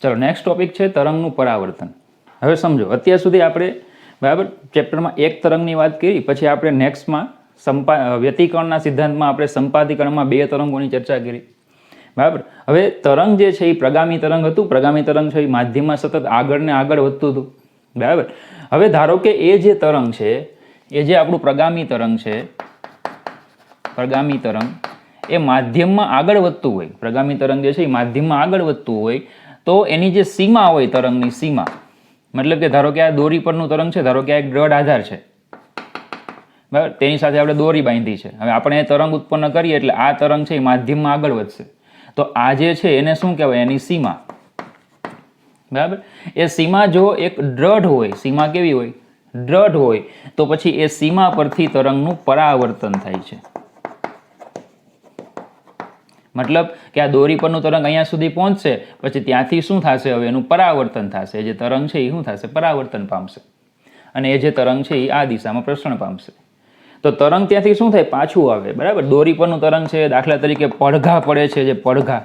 ચલો next topic છે તરંગનું પરાવર્તન. હવે સમજો, અત્યાર સુધી આપણે બરાબર ચેપ્ટરમાં એક તરંગની વાત કરી, પછી આપણે નેક્સ્ટમાં વ્યતિકરણના સિદ્ધાંતમાં આપણે સંપાદીકરણમાં બે તરંગોની ચર્ચા કરી. બરાબર. હવે તરંગ જે છે એ પ્રગામી તરંગ હતું. પ્રગામી તરંગ છે એ માધ્યમમાં સતત આગળ ને આગળ વધતું હતું. બરાબર. હવે ધારો કે એ જે તરંગ છે, એ જે આપણું પ્રગામી તરંગ છે, પ્રગામી તરંગ એ માધ્યમમાં આગળ વધતું હોય, પ્રગામી તરંગ જે છે એ માધ્યમમાં આગળ વધતું હોય, તો એની જે સીમા હોય, તરંગની સીમા, મતલબ કે ધારો કે આ દોરી પરનું તરંગ છે, ધારો કે આ એક દ્રઢ આધાર છે, બરાબર, તેની સાથે આપણે દોરી બાંધી છે. હવે આપણે એ તરંગ ઉત્પન્ન કરીએ એટલે આ તરંગ છે એ માધ્યમમાં આગળ વધશે. તો આ જે છે એને શું કહેવાય? એની સીમા. બરાબર. એ સીમા જો એક દ્રઢ હોય, સીમા કેવી હોય? દ્રઢ હોય, તો પછી એ સીમા પરથી તરંગનું પરાવર્તન થાય છે. મતલબ કે આ દોરી પરનું તરંગ અહીંયા સુધી પહોંચશે, પછી ત્યાંથી શું થશે? હવે એનું પરાવર્તન થશે. જે તરંગ છે એ શું થશે? પરાવર્તન પામશે. અને એ જે તરંગ છે એ આ દિશામાં પ્રસરણ પામશે. તો તરંગ ત્યાંથી શું થાય? પાછું આવે. બરાબર. દોરી પરનું તરંગ છે, દાખલા તરીકે પડઘા પડે છે, જે પડઘા,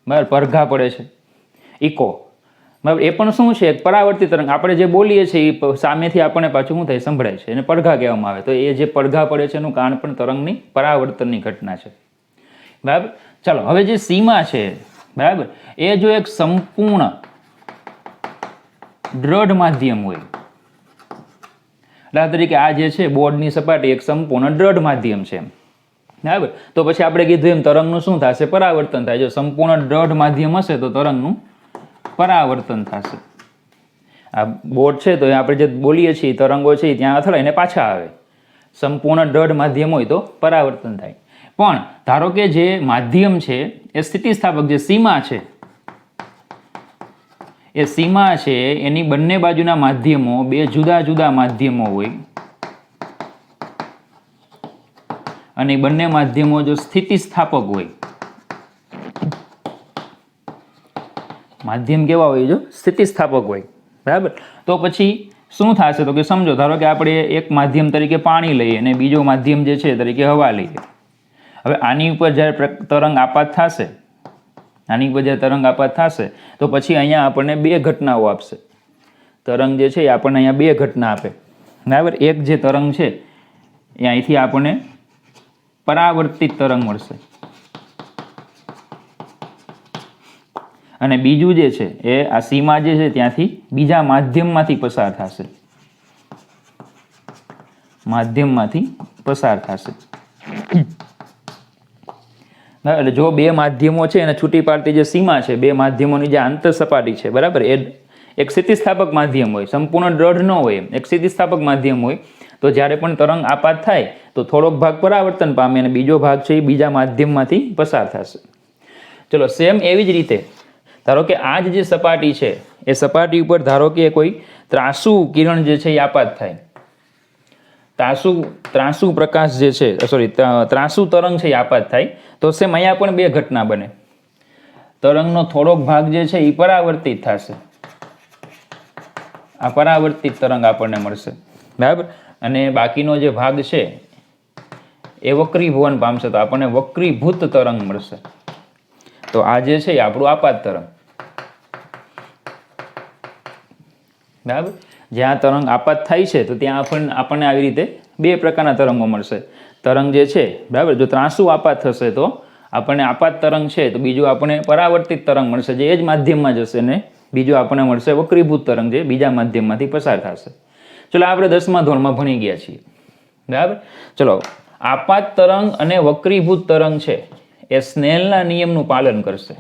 બરાબર, પડઘા પડે છે, ઇકો, બરાબર, એ પણ શું છે? એક પરાવર્તિત તરંગ. આપણે જે બોલીએ છીએ એ સામેથી આપણને પાછું શું થાય? સંભળાય છે. એને પડઘા કહેવામાં આવે. તો એ જે પડઘા પડે છે એનું કારણ પણ તરંગની પરાવર્તનની ઘટના છે. બરાબર. ચાલો, હવે જે સીમા છે, બરાબર, એ જો એક સંપૂર્ણ દ્રઢ માધ્યમ હોય, દાખલા તરીકે આ જે છે બોર્ડની સપાટી એક સંપૂર્ણ દ્રઢ માધ્યમ છે, બરાબર, તો પછી આપણે કીધું એમ તરંગનું શું થશે? પરાવર્તન થાય. જો સંપૂર્ણ દ્રઢ માધ્યમ હશે તો તરંગનું પરાવર્તન થશે. આ બોર્ડ છે તો આપણે જે બોલીએ છીએ તરંગો છે ત્યાં અથડાઈને પાછા આવે. સંપૂર્ણ દ્રઢ માધ્યમ હોય તો પરાવર્તન થાય. પણ ધારો કે જે માધ્યમ છે એ સ્થિતિસ્થાપક, જે સીમા છે, એ સીમા છે એની બંને બાજુના માધ્યમો બે જુદા જુદા માધ્યમો હોય, અને બંને માધ્યમો જો સ્થિતિસ્થાપક હોય, માધ્યમ કેવા હોય? જો સ્થિતિસ્થાપક હોય, બરાબર, તો પછી શું થશે? તો કે સમજો, ધારો કે આપણે એક માધ્યમ તરીકે પાણી લઈએ અને બીજો માધ્યમ જે છે તરીકે હવા લઈએ. હવે આની ઉપર જ્યારે તરંગ આપાત થશે, આની ઉપર જ્યારે તરંગ આપાત થશે તો પછી અહીંયા આપણને બે ઘટનાઓ આપશે. તરંગ જે છે એ આપણને અહીંયા બે ઘટના આપે. બરાબર. એક જે તરંગ છે એ અહીંથી આપણને પરાવર્તિત તરંગ મળશે, અને બીજું જે છે એ આ સીમા જે છે ત્યાંથી બીજા માધ્યમમાંથી પસાર થશે, માધ્યમમાંથી પસાર થશે. એટલે જો બે માધ્યમો છે અને છૂટી પાડતી જે સીમા છે, બે માધ્યમોની જે આંતર સપાટી છે, બરાબર, એ એક સ્થિતિસ્થાપક માધ્યમ હોય, સંપૂર્ણ દ્રઢ ન હોય, એક સ્થિતિસ્થાપક માધ્યમ હોય, તો જ્યારે પણ તરંગ આપાત થાય તો થોડોક ભાગ પરાવર્તન પામે અને બીજો ભાગ છે એ બીજા માધ્યમમાંથી પસાર થશે. ચલો, સેમ એવી જ રીતે ધારો કે આ જ જે સપાટી છે એ સપાટી ઉપર ધારો કે કોઈ ત્રાસુ કિરણ જે છે એ આપાત થાય, ત્રાસુ પ્રકાશ જે છે, ત્રાસુ તરંગ છે એ આપાત થાય, તો સેમ અહીંયા પણ બે ઘટના બને. તરંગનો થોડોક ભાગ જે છે એ પરાવર્તિત થશે, આ પરાવર્તિત તરંગ આપણને મળશે, બરાબર, અને બાકીનો જે ભાગ છે એ વક્રીભવન પામશે, તો આપણને વક્રીભૂત તરંગ મળશે. તો આ જે છે એ આપણું આપાત તરંગ, બરાબર. જ્યાં તરંગ આપાત થાય છે તો ત્યાં આપણને આવી રીતે બે પ્રકારના તરંગો મળશે. તરંગ જે છે, બરાબર, જો ત્રાંસુ આપાત થશે તો આપણને આપાત તરંગ છે, તો બીજું આપણને પરાવર્તિત તરંગ મળશે જે એ જ માધ્યમમાં જશે, ને બીજું આપણને મળશે વક્રીભૂત તરંગ જે બીજા માધ્યમમાંથી પસાર થશે. ચલો, આપણે 10મા ધોરણમાં ભણી ગયા છીએ, બરાબર. ચલો, આપાત તરંગ અને વક્રીભૂત તરંગ છે એ સ્નેલના નિયમનું પાલન કરશે.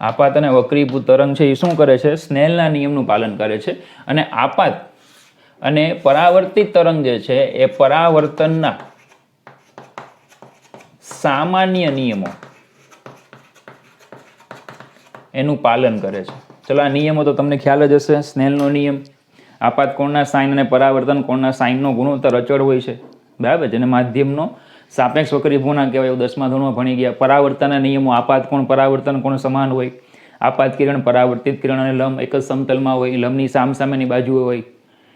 આપાત અને વક્રીભૂત તરંગ છે એ શું કરે છે? સ્નેલના નિયમનું પાલન કરે છે. અને આપાત અને પરાવર્તિત તરંગ જે છે એ પરાવર્તનના સામાન્ય નિયમો એનું પાલન કરે છે. ચલો, આ નિયમો તો તમને ખ્યાલ જ હશે. સ્નેલનો નિયમ, આપાત કોણના સાઇન અને પરાવર્તન કોણના સાઇનનો ગુણોત્તર અચળ હોય છે, બરાબર, જેને માધ્યમનો સાપેક્ષ વક્રીભવનાંક કહેવાય, એવું 10મા ધોરણમાં ભણી ગયા. પરાવર્તનના નિયમો, આપાત કોણ પરાવર્તન કોણ સમાન હોય, આપાત કિરણ પરાવર્તિત કિરણ અને લંબ એક જ સમતલમાં હોય, લંબની સામસામેની બાજુએ હોય,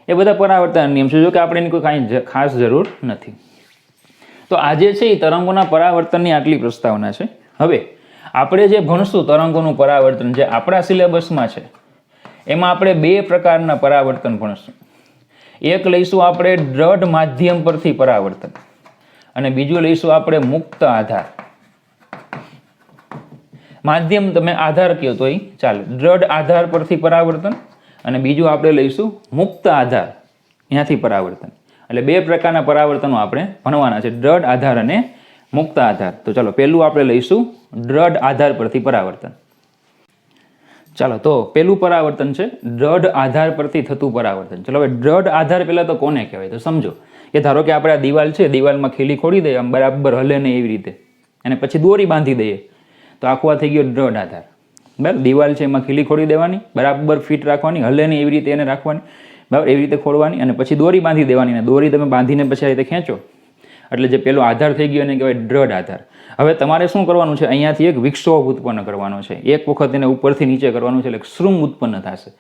એ બધા પરાવર્તનના નિયમ છે. જો કે આપણે એની કોઈ કાંઈ ખાસ જરૂર નથી. તો આજે છે એ તરંગોના પરાવર્તનની આટલી પ્રસ્તાવના છે. હવે આપણે જે ભણશું તરંગોનું પરાવર્તન જે આપણા સિલેબસમાં છે એમાં આપણે બે પ્રકારના પરાવર્તન ભણશું. એક લઈશું આપણે દ્રઢ માધ્યમ પરથી પરાવર્તન અને બીજું લઈશું આપણે મુક્ત આધાર. માધ્યમ તમે આધાર કહો તો ચાલે. દ્રઢ આધાર પરથી પરાવર્તન અને બીજું આપણે લઈશું મુક્ત આધાર, એનાથી પરાવર્તન. એટલે બે પ્રકારના પરાવર્તનો આપણે ભણવાના છે, દ્રઢ આધાર અને મુક્ત આધાર. તો ચાલો પહેલું આપણે લઈશું દ્રઢ આધાર પરથી પરાવર્તન. ચાલો તો પહેલું પરાવર્તન છે દ્રઢ આધાર પરથી થતું પરાવર્તન. ચલો હવે દ્રઢ આધાર પહેલા તો કોને કહેવાય તો સમજો. કે ધારો કે આપણે આ દિવાલ છે, દિવાલમાં ખીલી ખોડી દઈએ આમ બરાબર હલે નહીં એવી રીતે અને પછી દોરી બાંધી દઈએ તો આખો આ થઈ ગયો દ્રઢ આધાર. બરાબર, દિવાલ છે એમાં ખીલી ખોડી દેવાની, બરાબર ફિટ રાખવાની, હલે નહીં એવી રીતે એને રાખવાની, બરાબર એવી રીતે ખોડવાની અને પછી દોરી બાંધી દેવાની. અને દોરી તમે બાંધીને પછી આ રીતે ખેંચો એટલે જે પેલો આધાર થઈ ગયો એને કહેવાય દ્રઢ આધાર. હવે તમારે શું કરવાનું છે, અહીંયાથી એક વિક્ષોભ ઉત્પન્ન કરવાનો છે. એક વખત એને ઉપરથી નીચે કરવાનું છે એટલે શૃંગ ઉત્પન્ન થશે.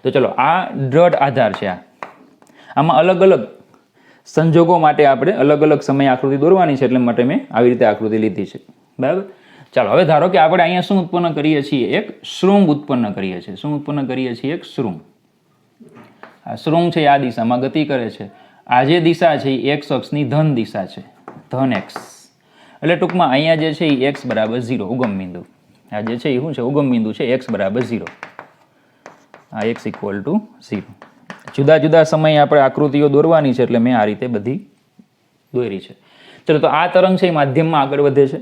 તો ચલો આ દ્રઢ આધાર છે. આમાં અલગ અલગ સંજોગો માટે આપણે અલગ અલગ સમય આકૃતિ દોરવાની છે એટલે માટે મેં આવી રીતે આકૃતિ લીધી છે. બરાબર, ચાલો હવે ધારો કે આપણે અહીંયા શું ઉત્પન્ન કરીએ છીએ, એક શૃંગ ઉત્પન્ન કરીએ છીએ. શું ઉત્પન્ન કરીએ છીએ? એક શૃંગ. આ શૃંગ છે આ દિશામાં ગતિ કરે છે. આ જે દિશા છે એ એક્સ અક્ષની ધન દિશા છે, ધન એક્સ. એટલે ટૂંકમાં અહીંયા જે છે એ એક્સ બરાબર 0 ઉગમ બિંદુ. આ જે છે એ શું છે? ઉગમ બિંદુ છે એક્સ બરાબર 0. આ એક્સ ઇક્વલ ટુ 0. જુદા જુદા સમયે આપણે આકૃતિઓ દોરવાની છે એટલે મેં આ રીતે બધી દોરી છે. ચલો તો આ તરંગ છે એ માધ્યમમાં આગળ વધે છે,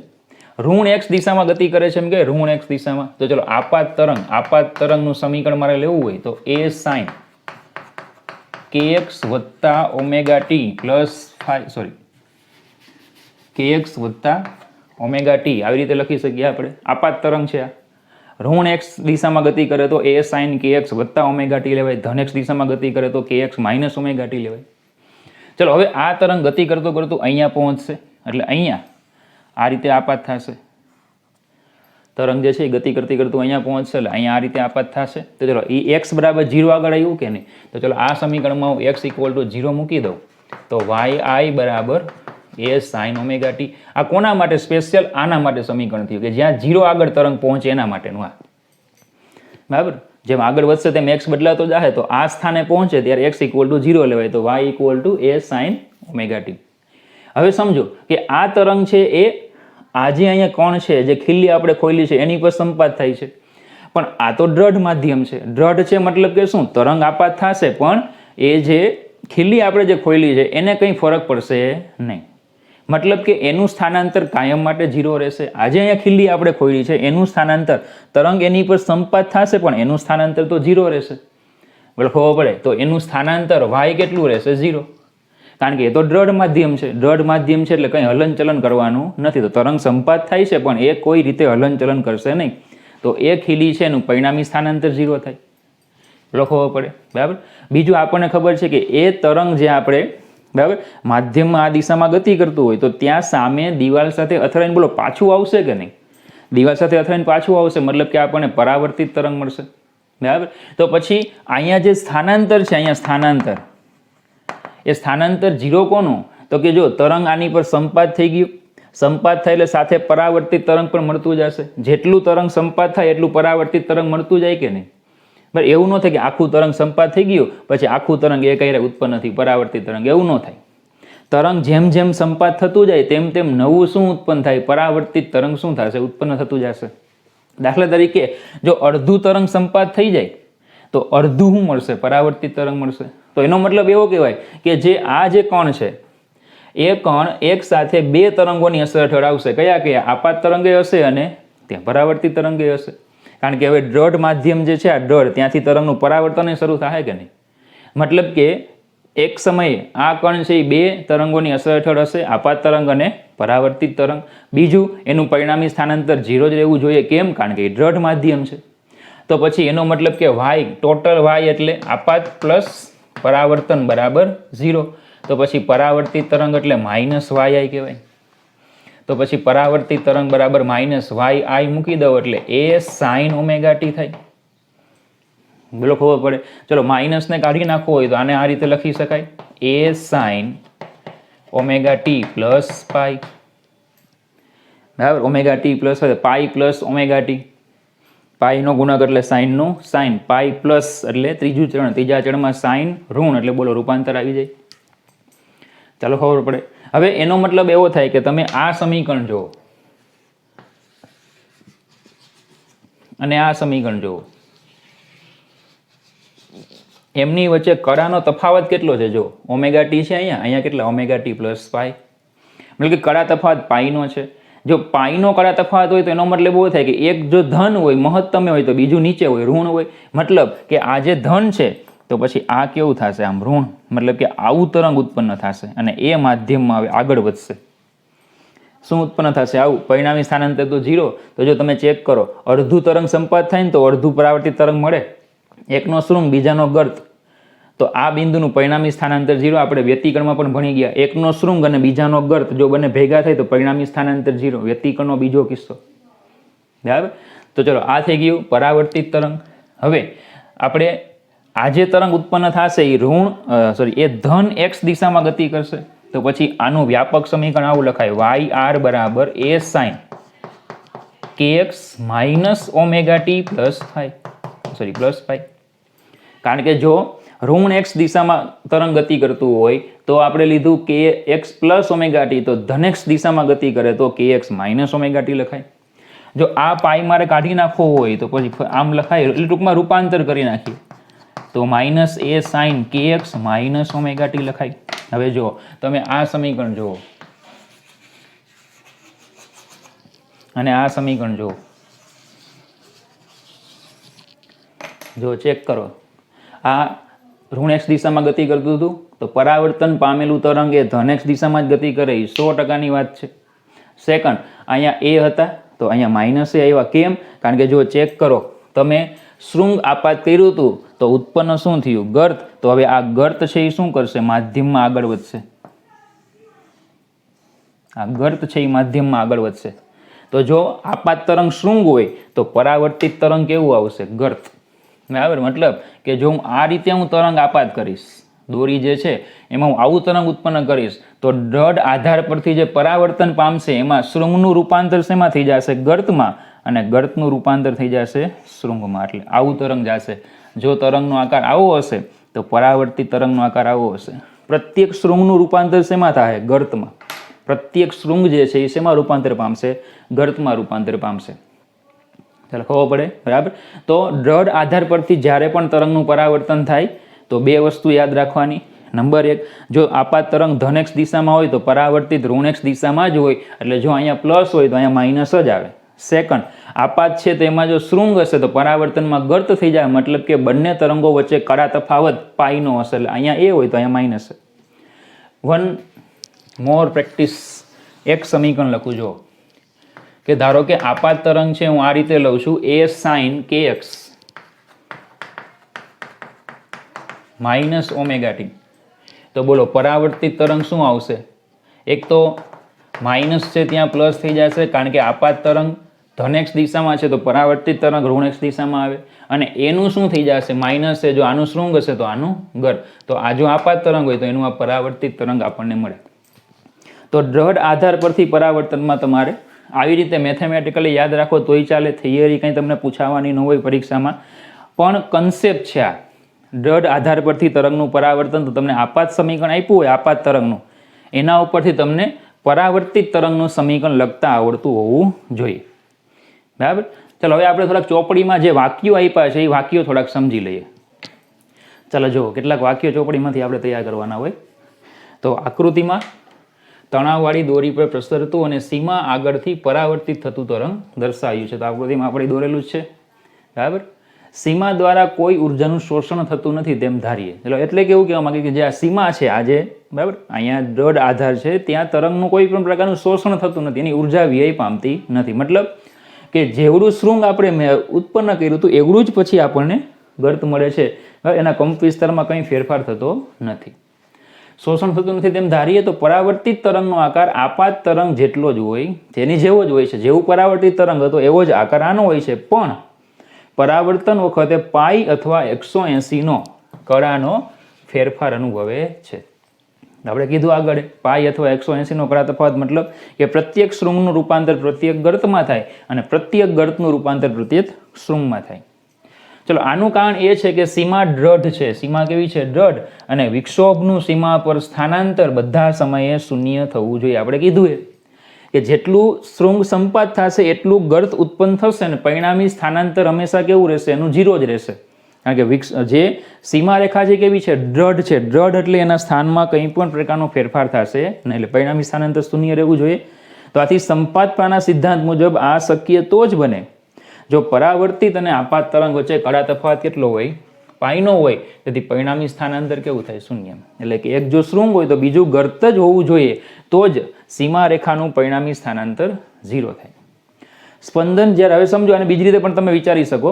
ઋણ એક્સ દિશામાં ગતિ કરે છે. એમ કે ઋણ એક્સ દિશામાં. તો ચલો આપાત તરંગનું સમીકરણ મારે લેવું હોય તો a sin kx વત્તા ઓમેગા ટી પ્લસ kx વત્તા ઓમેગા ટી આવી રીતે લખી શકીએ આપણે. આપાત તરંગ છે આ. ઋણ એક્સ દિશામાં ગતિ કરે તો a sin kx વત્તા ઓમેગા ટી લેવાય. ધન એક્સ દિશામાં ગતિ કરે તો kx માઇનસ ઓમેગા ટી લેવાય. ચલો હવે આ તરંગ ગતિ કરતો અહીંયા પહોંચશે એટલે અહીંયા આ રીતે આપાત થશે. તરંગ જે છે એ ગતિ કરતું અહીંયા પહોંચશે એટલે અહીંયા આ રીતે આપાત થશે. તો ચલો એ એક્સ બરાબર 0 આગળ આવ્યું કે નહીં? તો ચલો આ સમીકરણમાં હું એક્સ ઇક્વલ ટુ 0 મૂકી દઉં તો yi બરાબર a sin ઓમેગા ટી. આ કોના માટે? સ્પેશિયલ આના માટે સમીકરણ થયું કે જ્યાં 0 આગળ તરંગ પહોંચે એના માટેનું. આ બરાબર, જેમ આગળ વધશે તેમ એક્સ બદલાતો જાય તો આ સ્થાને પહોંચે ત્યારે એક્સ ઇક્વલ ટુ 0 લેવાય તો y equal to a sin omega T. હવે સમજો કે આ તરંગ છે એ આજે અહીંયા કોણ છે જે ખીલી આપણે ખોલી છે એની પર સંપાત થાય છે. પણ આ તો દ્રઢ માધ્યમ છે. દ્રઢ છે મતલબ કે શું? તરંગ આપાત થશે પણ એ જે ખીલી આપણે જે ખોલી છે એને કંઈ ફરક પડશે નહીં. મતલબ કે એનું સ્થાનાંતર કાયમ માટે 0 રહેશે. આજે અહીંયા ખીલી આપણે ખોલી છે એનું સ્થાનાંતર, તરંગ એની પર સંપાત થશે પણ એનું સ્થાનાંતર તો 0 રહેશે. બરાબર ખબર પડે? તો એનું સ્થાનાંતર y કેટલું રહેશે? 0. કારણ કે એ તો દ્રઢ માધ્યમ છે. દ્રઢ માધ્યમ છે એટલે કંઈ હલનચલન કરવાનું નથી. તો તરંગ સંપાત થાય છે પણ એ કોઈ રીતે હલનચલન કરશે નહીં. તો એ ખીલી છે એનું પરિણામી સ્થાનાંતર 0 થાય. લખવો પડે. બરાબર, બીજું આપણને ખબર છે કે એ તરંગ જે આપણે બરાબર માધ્યમમાં આ દિશામાં ગતિ કરતું હોય તો ત્યાં સામે દિવાલ સાથે અથડાઈને બોલો પાછું આવશે કે નહીં? દિવાલ સાથે અથડાઈને પાછું આવશે મતલબ કે આપણને પરાવર્તિત તરંગ મળશે. બરાબર, તો પછી અહીંયા જે સ્થાનાંતર છે, અહીંયા સ્થાનાંતર, એ સ્થાનાંતર 0 કોનું? તો કે જો તરંગ આની પર સંપાત થઈ ગયું, સંપાત થાય એટલે સાથે પરાવર્તિત તરંગ પણ મળતું જશે. જેટલું તરંગ સંપાત થાય એટલું પરાવર્તિત તરંગ મળતું જાય કે નહીં? બરાબર, એવું ન થાય કે આખું તરંગ સંપાત થઈ ગયું પછી આખું તરંગ એ કઈ ઉત્પન્ન નથી પરાવર્તિત તરંગ, એવું ન થાય. તરંગ જેમ જેમ સંપાત થતું જાય તેમ તેમ નવું શું ઉત્પન્ન થાય? પરાવર્તિત તરંગ શું થશે? ઉત્પન્ન થતું જશે. દાખલા તરીકે જો અડધું તરંગ સંપાત થઈ જાય તો અડધું શું મળશે? પરાવર્તિત તરંગ મળશે. તો એનો મતલબ એવો કહેવાય કે જે આ જે કણ છે એ કણ એક સાથે બે તરંગોની અસર હેઠળ આવશે. કયા કયા? આપાત તરંગે હશે અને ત્યાં પરાવર્તિત તરંગે હશે. કારણ કે હવે દ્રઢ માધ્યમ જે છે આ દ્રઢ, ત્યાંથી તરંગનું પરાવર્તન શરૂ થાય કે નહીં? મતલબ કે એક સમયે આ કણ છે એ બે તરંગોની અસર હેઠળ હશે, આપાત તરંગ અને પરાવર્તિત તરંગ. બીજું એનું પરિણામી સ્થાનાંતર 0 જ રહેવું જોઈએ. કેમ? કારણ કે એ દ્રઢ માધ્યમ છે. તો પછી એનો મતલબ કે y ટોટલ y એટલે આપાત પ્લસ પરાવર્તન બરાબર 0. તો પછી પરાવર્તિત તરંગ એટલે -yi કહેવાય. તો પછી પરાવર્તિત તરંગ બરાબર -yi મૂકી દો એટલે a sin ઓમેગા ટી થાય. બોલો ખબર પડે? ચલો માઇનસને કાઢી નાખવો હોય તો આને આ રીતે લખી શકાય, a sin omega t plus pi, બરાબર. Omega t plus pi plus omega t, પાઈનો ગુણક એટલે સાઇનનો સાઇન, પાઈ પ્લસ એટલે ત્રીજું ચરણ, ત્રીજા ચરણમાં સાઇન ઋણ એટલે બોલો રૂપાંતર આવી જાય. ચાલો ખબર પડે. હવે એનો મતલબ એવો થાય કે તમે આ સમીકરણ જુઓ અને આ સમીકરણ જુઓ, એમની વચ્ચે કળાનો તફાવત કેટલો છે? જો ઓમેગા ટી છે અહીંયા, અહીંયા કેટલા? ઓમેગા ટી પ્લસ પાઈ, મતલબ કે કળા તફાવત પાઈનો છે. જો પાઈનો કળા તફાવત હોય તો એનો મતલબ એવો થાય કે એક જો ધન હોય મહત્તમ હોય તો બીજું નીચે હોય ઋણ હોય, મતલબ કે આ જે ધન છે તો પછી આ કેવું થશે? આમ ઋણ, મતલબ કે આવું તરંગ ઉત્પન્ન થશે અને એ માધ્યમમાં હવે આગળ વધશે. શું ઉત્પન્ન થશે? આવું. પરિણામી સ્થાનાંતર તો 0. તો જો તમે ચેક કરો, અડધું તરંગ સંપાત થાય ને તો અડધું પરાવર્તિત તરંગ મળે, એકનો શૃંગ બીજાનો ગર્ત. તો આ બિંદુનું પરિણામી સ્થાનાંતર 0. આપણે વ્યતિકરણમાં પણ ભણી ગયા, એકનો શૃંગ અને બીજાનો ગર્ત જો બંને ભેગા થાય તો પરિણામી સ્થાનાંતર 0. વ્યતિકરણનો બીજો કિસ્સો, બરાબર. તો ચલો આ થઈ ગયું પરાવર્તિત તરંગ. હવે આપણે આ જે તરંગ ઉત્પન્ન થશે એ એ ધન એક્સ દિશામાં ગતિ કરશે. તો પછી આનું વ્યાપક સમીકરણ આવું લખાય, વાય આર બરાબર a sine kx minus omega t plus pi. કારણ કે જો ઋણ એક્સ દિશામાં તરંગ ગતિ કરતું હોય તો આપણે લીધું કે એક્સ પ્લસ ઓમેગા ટી, તો ધન એક્સ દિશામાં ગતિ કરે તો કે એક્સ માઇનસ ઓમેગા ટી લખાય. જો આ પાઈ મારે કાઢી નાખવો હોય તો પછી આમ લખાય, એટલે ટૂંકમાં રૂપાંતર કરી નાખીએ તો માઇનસ એ સાઇન કે એક્સ માઇનસ ઓમેગા ટી લખાય. હવે જો તમે આ સમીકરણ જુઓ અને આ સમીકરણ જુઓ, જો ચેક કરો, આ ઋણ એક્સ દિશામાં ગતિ કરતું હતું તો પરાવર્તન પામેલું તરંગ એ ધન એક્સ દિશામાં જ ગતિ કરે, એ 100%ની વાત છે. સેકન્ડ, અહીંયા એ હતા તો અહીંયા માઇનસ એ આવ્યા. કેમ? કારણ કે જો ચેક કરો, તમે શૃંગ આપાત કર્યું હતું તો ઉત્પન્ન શું થયું? ગર્ત. તો હવે આ ગર્ત છે એ શું કરશે? માધ્યમમાં આગળ વધશે. આ ગર્ત છે એ માધ્યમમાં આગળ વધશે. તો જો આપાત તરંગ શૃંગ હોય તો પરાવર્તિત તરંગ કેવું આવશે? ગર્ત, બરાબર. મતલબ કે જો હું આ રીતે હું તરંગ આપાત કરીશ, દોરી જે છે એમાં હું આવું તરંગ ઉત્પન્ન કરીશ તો દ્રઢ આધાર પરથી જે પરાવર્તન પામશે એમાં શૃંગનું રૂપાંતર શેમાં થઈ જશે? ગર્તમાં, અને ગર્તનું રૂપાંતર થઈ જશે શૃંગમાં. એટલે આવું તરંગ જશે. જો તરંગનો આકાર આવો હશે તો પરાવર્તિત તરંગનો આકાર આવો હશે. પ્રત્યેક શૃંગનું રૂપાંતર શેમાં થાય? ગર્તમાં. પ્રત્યેક શૃંગ જે છે એ શેમાં રૂપાંતર પામશે? ગર્તમાં રૂપાંતર પામશે. ચાલો ખબર પડે, બરાબર. તો દ્રઢ આધાર પરથી જ્યારે પણ તરંગનું પરાવર્તન થાય તો બે વસ્તુ યાદ રાખવાની. નંબર 1, જો આપાત તરંગ ધન એક્સ દિશામાં હોય તો પરાવર્તિત ઋણ એક્સ દિશામાં જ હોય, એટલે જો અહીંયા પ્લસ હોય તો અહીંયા માઇનસ જ આવે. સેકન્ડ, આપાત છે તો એમાં જો શૃંગ હશે તો પરાવર્તનમાં ગર્ત થઈ જાય, મતલબ કે બંને તરંગો વચ્ચે કળા તફાવત પાઈનો હશે, એટલે અહીંયા એ હોય તો અહીંયા માઇનસ. One more practice. એક સમીકરણ લખું જો કે ધારો કે આપાત તરંગ છે, હું આ રીતે લઉં છું, એ સાઇન કે એક્સ માઇનસ ઓમેગા ટી. તો બોલો પરાવર્તિત તરંગ શું આવશે? એક તો માઇનસ છે ત્યાં પ્લસ થઈ જશે, કારણ કે આપાત તરંગ ધન એક્સ દિશામાં છે તો પરાવર્તિત તરંગ ઋણ એક્સ દિશામાં આવે, અને એનું શું થઈ જશે? માઇનસ છે. જો આનું શૃંગ હશે તો આનું ગર્ત. તો આ જો આપાત તરંગ હોય તો એનું આ પરાવર્તિત તરંગ આપણને મળે. તો દ્રઢ આધાર પરથી પરાવર્તનમાં તમારે આવી રીતે મેથેમેટિકલી યાદ રાખો તોય ચાલે, થિયરી કંઈ તમને પૂછાવાની ન હોય પરીક્ષામાં, પણ કન્સેપ્ટ છે આ. દ્રઢ આધાર પરથી તરંગનું પરાવર્તન, તો તમને આપાત સમીકરણ આપ્યું હોય આપાત તરંગનું, એના ઉપરથી તમને પરાવર્તિત તરંગનું સમીકરણ લખતા આવડતું હોવું જોઈએ, બરાબર. ચાલો હવે આપણે થોડાક ચોપડીમાં જે વાક્યો આપ્યા છે એ વાક્યો થોડાક સમજી લઈએ. ચાલો જુઓ, કેટલાક વાક્યો ચોપડીમાંથી આપણે તૈયાર કરવાના હોય. તો આકૃતિમાં તણાવવાળી દોરી પર પ્રસરતું અને સીમા આગળથી પરાવર્તિત થતું તરંગ દર્શાવ્યું છે. તો આકૃતિમાં આપણે દોરેલું જ છે, બરાબર. સીમા દ્વારા કોઈ ઉર્જાનું શોષણ થતું નથી તેમ ધારીએ. ચલો એટલે કેવું કહેવા માંગે કે જે આ સીમા છે આજે, બરાબર, અહીંયા દ્રઢ આધાર છે, ત્યાં તરંગનું કોઈ પણ પ્રકારનું શોષણ થતું નથી, એની ઉર્જા વ્યય પામતી નથી. મતલબ કે જેવડું શૃંગ આપણે ઉત્પન્ન કર્યું હતું એવડું જ પછી આપણને ગર્ત મળે છે, એના કંપ વિસ્તારમાં કંઈ ફેરફાર થતો નથી, શોષણ થતું નથી તેમ ધારીએ તો પરાવર્તિત તરંગનો આકાર આપાત તરંગ જેટલો જ હોય, જેની જેવો જ હોય છે. જેવું પરાવર્તિત તરંગ હતો એવો જ આકાર આનો હોય છે, પણ પરાવર્તન વખતે પાઈ અથવા 180નો કળાનો ફેરફાર અનુભવે છે, આપણે કીધું આગળ પાઈ અથવા 180 નો કડા તફાવત મતલબ કે પ્રત્યેક શૃંગનું રૂપાંતર પ્રત્યેક ગર્તમાં થાય અને પ્રત્યેક ગર્તનું રૂપાંતર પ્રત્યેક શૃંગમાં થાય. ચલો આનું કારણ એ છે કે સીમા દ્રઢ છે. સીમા કેવી છે? દ્રઢ. અને વિક્ષોભનું સીમા પર સ્થાનાંતર બધા સમયે શૂન્ય થવું જોઈએ. આપણે કીધું કે જેટલું શૃંગ સંપાત થશે એટલું ગર્ત ઉત્પન્ન થશે અને પરિણામી સ્થાનાંતર હંમેશા કેવું રહેશે? એનું 0 જ રહેશે. કારણ કે જે સીમા રેખા છે કેવી છે? દ્રઢ છે. દ્રઢ એટલે એના સ્થાનમાં કંઈ પણ પ્રકારનો ફેરફાર થશે નહીં, એટલે પરિણામી સ્થાનાંતર શૂન્ય રહેવું જોઈએ. તો આથી સંપાતપાના સિદ્ધાંત મુજબ આ શક્ય તો જ બને જો પરાવર્તિત અને આપાત તરંગ વચ્ચે કડા તફાવત કેટલો હોય? પાઈનો હોય. તેથી પરિણામી સ્થાનાંતર કેવું થાય? શૂન્ય. એટલે કે એક જો શૃંગ હોય તો બીજું ગર્ત જ હોવું જોઈએ, તો જ સીમા રેખાનું પરિણામી સ્થાનાંતર 0 થાય. સ્પંદન જ્યારે, હવે સમજો, અને બીજી રીતે પણ તમે વિચારી શકો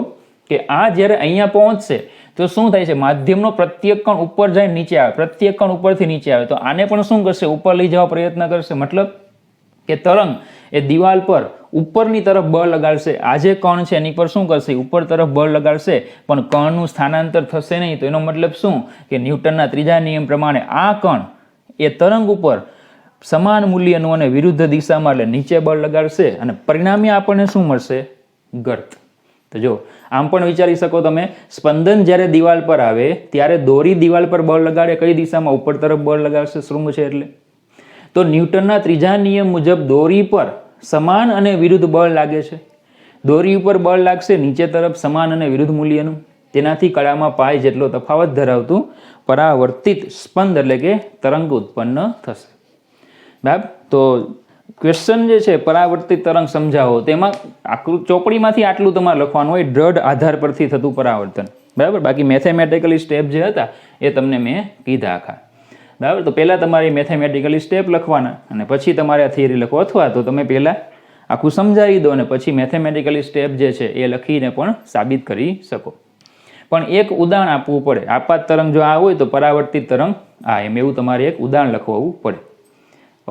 કે આ જ્યારે અહીંયા પહોંચશે તો શું થાય છે? માધ્યમનો પ્રત્યેક કણ ઉપર જાય નીચે આવે, પ્રત્યેક કણ ઉપરથી નીચે આવે, તો આને પણ શું કરશે? ઉપર લઈ જવા પ્રયત્ન કરશે. મતલબ કે તરંગ એ દિવાલ પર ઉપરની તરફ બળ લગાડશે. આ જે કણ છે એની પર શું કરશે? ઉપર તરફ બળ લગાડશે, પણ કણનું સ્થાનાંતર થશે નહીં. તો એનો મતલબ શું? કે ન્યૂટનના ત્રીજા નિયમ પ્રમાણે આ કણ એ તરંગ ઉપર સમાન મૂલ્યનું અને વિરુદ્ધ દિશામાં એટલે નીચે બળ લગાડશે અને પરિણામે આપણને શું મળશે? ગર્ત. તો જો આમ પણ વિચારી શકો તમે, સ્પંદન જ્યારે દિવાલ પર આવે ત્યારે દોરી દિવાલ પર બળ લગાડે કઈ દિશામાં? ઉપર તરફ બળ લગાડશે, શૃંગ છે એટલે. તો ન્યૂટનના ત્રીજા નિયમ મુજબ દોરી પર સમાન અને વિરુદ્ધ બળ લાગે છે. દોરી ઉપર બળ લાગશે નીચે તરફ સમાન અને વિરુદ્ધ મૂલ્યનું. તેનાથી કળામાં પાઈ જેટલો તફાવત ધરાવતું પરાવર્તિત સ્પંદ એટલે કે તરંગ ઉત્પન્ન થશે. બરાબર. તો ક્વેશ્ચન જે છે પરાવર્તિત તરંગ સમજાવો, તેમાં ચોપડીમાંથી આટલું તમારે લખવાનું હોય, દ્રઢ આધાર પરથી થતું પરાવર્તન. બરાબર. બાકી મેથેમેટિકલી સ્ટેપ જે હતા એ તમને મેં કીધા આખા. બરાબર. તો પહેલાં તમારે મેથેમેટિકલી સ્ટેપ લખવાના અને પછી તમારે આ થિયરી લખો, અથવા તો તમે પહેલાં આખું સમજાવી દો અને પછી મેથેમેટિકલી સ્ટેપ જે છે એ લખીને પણ સાબિત કરી શકો. પણ એક ઉદાહરણ આપવું પડે. આપાત તરંગ જો આ હોય તો પરાવર્તિત તરંગ આ, એમ એવું તમારે એક ઉદાહરણ લખવું પડે.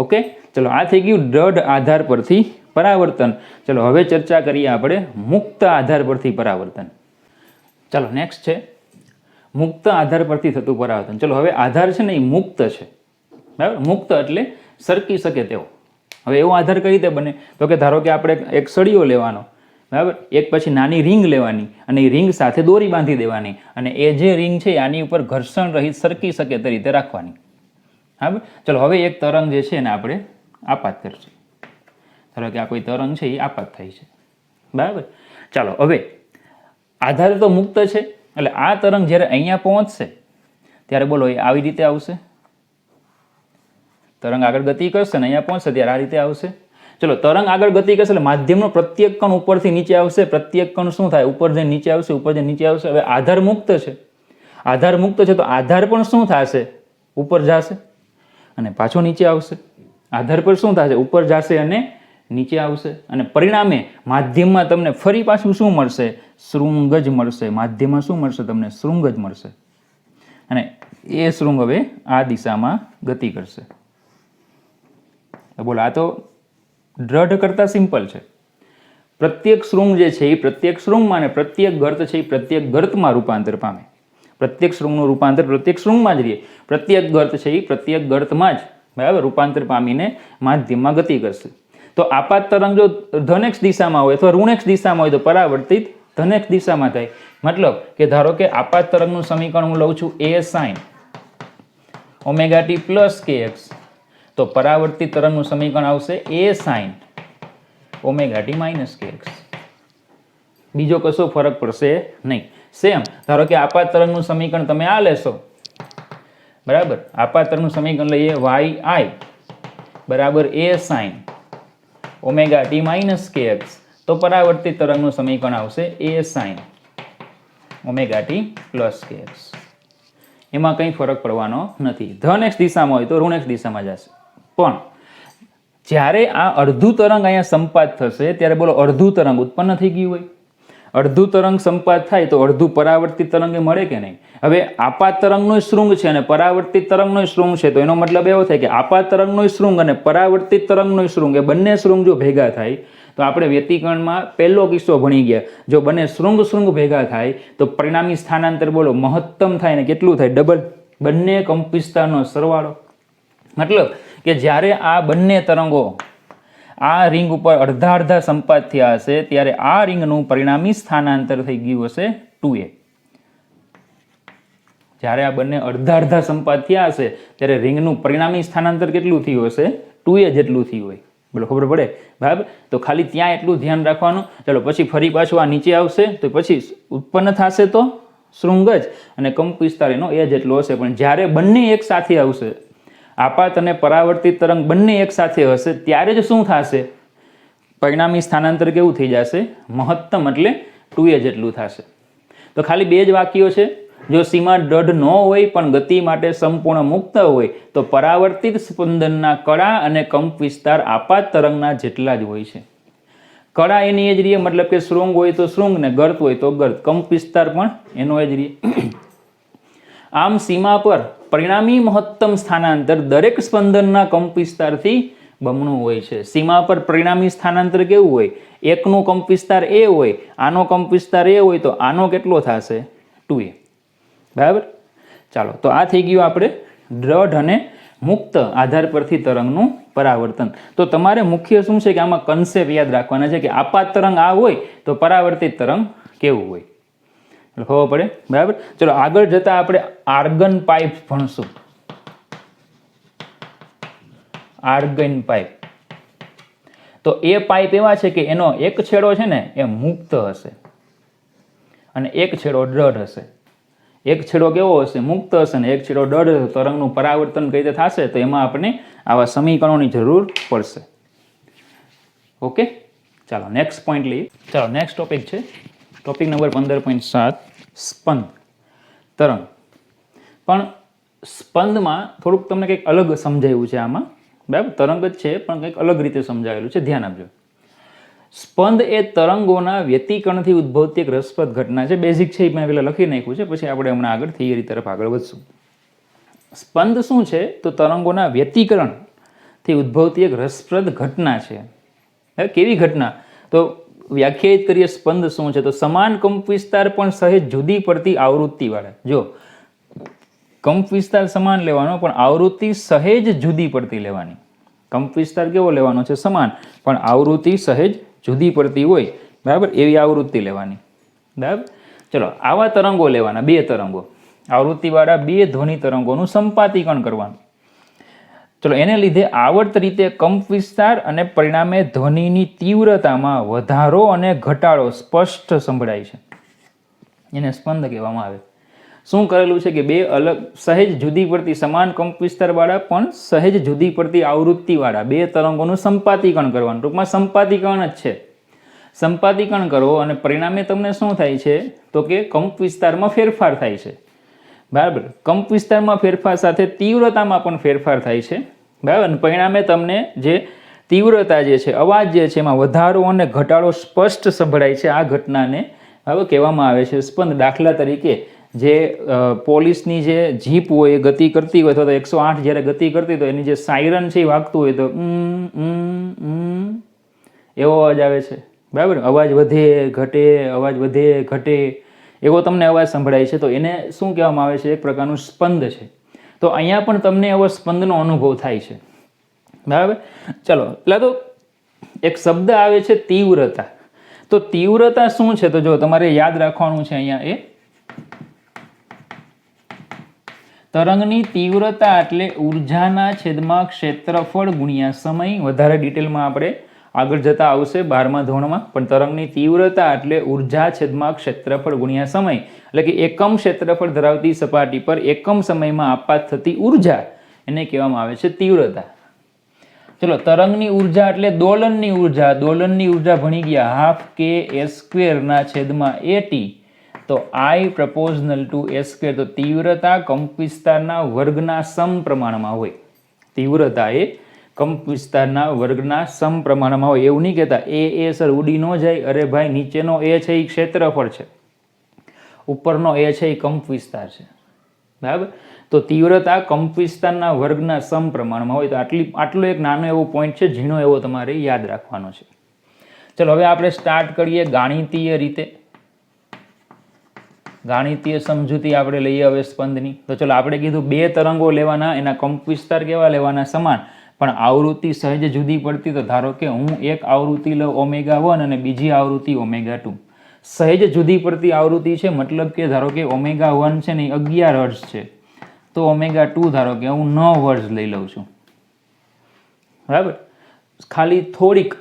ઓકે. ચલો, આ થઈ ગયું દ્રઢ આધાર પરથી પરાવર્તન. ચલો હવે ચર્ચા કરીએ આપણે મુક્ત આધાર પરથી પરાવર્તન. ચલો નેક્સ્ટ છે મુક્ત આધાર પરથી થતું પરાવર્તન. ચલો હવે આધાર છે ને એ મુક્ત છે. બરાબર. મુક્ત એટલે સરકી શકે તેવો. હવે એવો આધાર કઈ રીતે બને? તો કે ધારો કે આપણે એક સળીઓ લેવાનો, બરાબર, એક પછી નાની રિંગ લેવાની અને એ રિંગ સાથે દોરી બાંધી દેવાની અને એ જે રિંગ છે આની ઉપર ઘર્ષણ રહિત સરકી શકે તે રીતે રાખવાની. બરાબર. ચલો હવે એક તરંગ જે છે એને આપણે આપાત કરશું. ધારો કે આ કોઈ તરંગ છે એ આપાત થાય છે. બરાબર. ચાલો હવે આધાર તો મુક્ત છે, એટલે આ તરંગ જ્યારે અહીંયા પહોંચશે ત્યારે બોલો એ આવી રીતે આવશે. તરંગ આગળ ગતિ કરશે ને અહીંયા પહોંચશે ત્યારે આ રીતે આવશે. ચલો તરંગ આગળ ગતિ કરશે એટલે માધ્યમનો પ્રત્યેક કણ ઉપરથી નીચે આવશે. પ્રત્યેક કણ શું થાય? ઉપર જઈને નીચે આવશે, ઉપર જઈને નીચે આવશે. હવે આધાર મુક્ત છે. આધાર મુક્ત છે તો આધાર પણ શું થશે? ઉપર જશે અને પાછો નીચે આવશે. આધાર પર શું થશે? ઉપર જશે અને નીચે આવશે. અને પરિણામે માધ્યમમાં તમને ફરી પાછું શું મળશે? શૃંગ જ મળશે. માધ્યમમાં શું મળશે તમને? શૃંગ જ મળશે. અને એ શૃંગ હવે આ દિશામાં ગતિ કરશે. બોલો, આ તો દ્રઢ કરતા સિમ્પલ છે. પ્રત્યેક શૃંગ જે છે એ પ્રત્યેક શૃંગમાં અને પ્રત્યેક ગર્ત છે એ પ્રત્યેક ગર્તમાં રૂપાંતર પામે. પ્રત્યેક શૃંગનું રૂપાંતર પ્રત્યેક શૃંગમાં જ રહે. પ્રત્યેક ગર્ત છે એ પ્રત્યેક ગર્તમાં જ, બરાબર, રૂપાંતર પામીને માધ્યમમાં ગતિ કરશે. તો આપાત તરંગ જો ધનેક્ષ દિશામાં હોય અથવા ઋણેક્ષ દિશામાં હોય તો પરાવર્તિત ધનેક્ષ દિશામાં થાય. મતલબ કે ધારો કે આપાત તરંગનું સમીકરણ હું લઉં છું a sin omega t plus kx, તો પરાવર્તિત તરંગનું સમીકરણ આવશે a sin omega t minus kx. બીજો કશો ફરક પડશે નહીં. સેમ ધારો કે આપાત તરંગનું સમીકરણ તમે આ લેશો, બરાબર, આપાત તરંગનું સમીકરણ લઈએ yi બરાબર a sin omega t minus kx, તો પરાવર્તિત તરંગનું સમીકરણ આવશે a sin omega t plus kx. એમાં કંઈ ફરક પડવાનો નથી. ધનેક્ષ દિશામાં હોય તો ઋણેક્ષ દિશામાં જશે. પણ જ્યારે આ અડધું તરંગ અહીંયા સંપાત થશે ત્યારે બોલો અડધું તરંગ ઉત્પન્ન થઈ ગયું હોય. અડધું તરંગ સંપાત થાય તો અડધું પરાવર્તિત તરંગે મળે કે નહીં? હવે આપાત તરંગનો શૃંગ છે અને પરાવર્તિત તરંગનો શૃંગ છે, તો એનો મતલબ એવો થાય કે આપાત તરંગનો શૃંગ અને પરાવર્તિત તરંગનો શૃંગ એ બંને શૃંગ જો ભેગા થાય તો આપણે વ્યતિકરણમાં પહેલો કિસ્સો ભણી ગયા. જો બંને શૃંગ ભેગા થાય તો પરિણામી સ્થાનાંતર બોલો મહત્તમ થાય ને કેટલું થાય? ડબલ. બંને કંપવિસ્તારનો સરવાળો. મતલબ કે જ્યારે આ બંને તરંગો આ રિંગ ઉપર અડધા અડધા સંપાત થયા હશે ત્યારે આ રિંગનું પરિણામી સ્થાનાંતર થઈ ગયું હશે 2a. જ્યારે આ બંને અડધા અડધા સંપાત થયા હશે ત્યારે રિંગનું પરિણામી સ્થાનાંતર કેટલું થયું હશે? 2a જેટલું થયું હોય. બોલો ખબર પડે બરાબર? તો ખાલી ત્યાં એટલું ધ્યાન રાખવાનું. ચલો પછી ફરી પાછું આ નીચે આવશે તો પછી ઉત્પન્ન થશે તો શૃંગ જ અને કંપ વિસ્તાર એનો એ જેટલો હશે. પણ જ્યારે બંને એક સાથે આવશે, આપાત અને પરાવર્તિત તરંગ બંને એક સાથે હશે ત્યારે જ શું થશે? પરિણામી સ્થાનાંતર કેવું થઈ જશે? મહત્તમ એટલે 2a જેટલું થશે. તો ખાલી બે જ વાક્યો છે. જો સીમા દઢ ન હોય પણ ગતિ માટે સંપૂર્ણ મુક્ત હોય તો પરાવર્તિત સ્પંદનના કળા અને કંપ વિસ્તાર આપાત તરંગના જેટલા જ હોય છે. કળા એની એ જ રહે, મતલબ કે શૃંગ હોય તો શૃંગ ને ગર્ત હોય તો ગર્ત, કંપ વિસ્તાર પણ એનો જ રહે. આમ સીમા પર પરિણામી મહત્તમ સ્થાનાંતર દરેક સ્પંદનના કંપ વિસ્તારથી બમણું હોય છે. સીમા પર પરિણામી સ્થાનાંતર કેવું હોય? એકનું કંપ વિસ્તાર એ હોય, આનો કંપ વિસ્તાર એ હોય તો આનો કેટલો થશે? 2a. બરાબર? ચાલો તો આ થઈ ગયું આપણે દ્રઢ અને મુક્ત આધાર પરથી તરંગનું પરાવર્તન. તો તમારે મુખ્ય શું છે કે આમાં કન્સેપ્ટ યાદ રાખવાના છે કે આપાત તરંગ આ હોય તો પરાવર્તિત તરંગ કેવું હોય ખબર પડે. બરાબર? ચલો આગળ જતા આપણે આર્ગન પાઇપ ભણશું. આર્ગન પાઇપ તો એ પાઇપ એવા છે કે એનો એક છેડો છે ને એ મુક્ત હશે અને એક છેડો દ્રઢ હશે. એક છેડો કેવો હશે? મુક્ત હશે ને એક છેડો દ્રઢ હશે. તરંગનું પરાવર્તન કઈ રીતે થશે તો એમાં આપણે આવા સમીકરણોની જરૂર પડશે. ઓકે, ચાલો નેક્સ્ટ પોઈન્ટ લઈએ. ચાલો નેક્સ્ટ ટોપિક છે ટોપિક નંબર 15.7 સ્પંદ તરંગ. પણ સ્પંદમાં થોડુંક તમને કંઈક અલગ સમજાયું છે આમાં. બરાબર? તરંગ જ છે પણ કંઈક અલગ રીતે સમજાવેલું છે, ધ્યાન આપજો. સ્પંદ એ તરંગોના વ્યતિકરણથી ઉદ્ભવતી એક રસપ્રદ ઘટના છે. બેઝિક છે એ મેં પેલા લખી નાખ્યું છે, પછી આપણે હમણાં આગળ થિયરી તરફ આગળ વધશું. સ્પંદ શું છે તો તરંગોના વ્યતિકરણથી ઉદ્ભવતી એક રસપ્રદ ઘટના છે. કેવી ઘટના? તો વ્યાખ્યાયિત કરીએ સ્પંદ શું છે તો સમાન કંપ વિસ્તાર પણ સહેજ જુદી પડતી આવૃત્તિવાળા. જો કંપ વિસ્તાર સમાન લેવાનો પણ આવૃત્તિ સહેજ જુદી પડતી લેવાની. કંપ વિસ્તાર કેવો લેવાનો છે? સમાન, પણ આવૃત્તિ સહેજ જુદી પડતી હોય. બરાબર? એવી આવૃત્તિ લેવાની. બરાબર? ચલો આવા તરંગો લેવાના, બે તરંગો આવૃત્તિવાળા બે ધ્વનિ તરંગોનું સંપાતીકરણ કરવાનું. ચલો એને લીધે આવર્ત રીતે કંપ વિસ્તાર અને પરિણામે ધ્વનિની તીવ્રતામાં વધારો અને ઘટાડો સ્પષ્ટ સંભળાય છે. એને સ્પંદ કહેવામાં આવે. શું કરેલું છે કે બે અલગ સહેજ જુદી પડતી સમાન કંપ વિસ્તારવાળા પણ સહેજ જુદી પડતી આવૃત્તિવાળા બે તરંગોનું સંપાતીકરણ કરવાનું. ટૂંકમાં સંપાતીકરણ જ છે. સંપાતીકરણ કરો અને પરિણામે તમને શું થાય છે તો કે કંપ વિસ્તારમાં ફેરફાર થાય છે. બરાબર? કંપ વિસ્તારમાં ફેરફાર સાથે તીવ્રતામાં પણ ફેરફાર થાય છે. બરાબર? અને પરિણામે તમને જે તીવ્રતા જે છે, અવાજ જે છે એમાં વધારો અને ઘટાડો સ્પષ્ટ સંભળાય છે. આ ઘટનાને હવે કહેવામાં આવે છે સ્પંદ. દાખલા તરીકે જે પોલીસની જે જીપ હોય એ ગતિ કરતી હોય અથવા તો 108 જ્યારે ગતિ કરતી તો એની જે સાયરન છે એ વાગતું હોય તો એવો અવાજ આવે છે. બરાબર? અવાજ વધે ઘટે, અવાજ વધે ઘટે એવો તમને અવાજ સંભળાય છે. તો એને શું કહેવામાં આવે છે? એક પ્રકારનું સ્પંદ છે. તો અહીંયા પણ તમને એવો સ્પંદનો અનુભવ થાય છે. બરાબર? ચલો એટલે તો એક શબ્દ આવે છે તીવ્રતા. તો તીવ્રતા શું છે તો જો તમારે યાદ રાખવાનું છે અહીંયા એ તરંગની તીવ્રતા એટલે ઉર્જાના છેદમાં ક્ષેત્રફળ ગુણ્યા સમય. વધારે ડિટેલમાં આપણે આગળ જતા આવશે 12મા ધોરણમાં. પણ તરંગની તીવ્રતા એટલે ઉર્જા છેદમાં ક્ષેત્રફળ ગુણ્યા સમય. એટલે કે એકમ ક્ષેત્રફળ ધરાવતી સપાટી પર એકમ સમયમાં આપાત થતી ઉર્જા એને કહેવામાં આવે છે તીવ્રતા. ચલો તરંગની ઉર્જા એટલે દોલનની ઉર્જા. દોલનની ઉર્જા ભણી ગયા 12k(a²) તો I proportional to a². તો તીવ્રતા કંપ વિસ્તારના વર્ગના સમપ્રમાણમાં હોય. તીવ્રતા એ કંપ વિસ્તારના વર્ગના સમપ્રમાણમાં હોય. એવું નહીં કહેતા એ સર ઉડી ન જાય. અરે ભાઈ, નીચેનો એ છે એ ક્ષેત્રફળ છે, ઉપરનો એ છે એ કંપ વિસ્તાર છે. બરાબર? તો તીવ્રતા કંપ વિસ્તારના વર્ગના સમપ્રમાણમાં હોય. તો આટલો એક નાનો એવો પોઈન્ટ છે, ઝીણો એવો તમારે યાદ રાખવાનો છે. ચલો હવે આપણે સ્ટાર્ટ કરીએ ગાણિતીય રીતે. ગાણિતીય સમજૂતી આપણે લઈએ હવે સ્પંદની. તો ચલો આપણે કીધું બે તરંગો લેવાના, એના કંપ વિસ્તાર કેવા લેવાના? સમાન, પણ આવૃત્તિ સહેજ જુદી પડતી. તો ધારો કે હું એક આવૃત્તિ લઉં ω1 અને બીજી આવૃત્તિ ω2. સહેજ જુદી પડતી આવૃત્તિ છે, મતલબ કે ધારો કે ω1 છે ને 11 હર્ટ્ઝ છે, તો ω2 ધારો કે હું 9 હર્ટ્ઝ લઈ લઉં છું. બરાબર, ખાલી થોડીક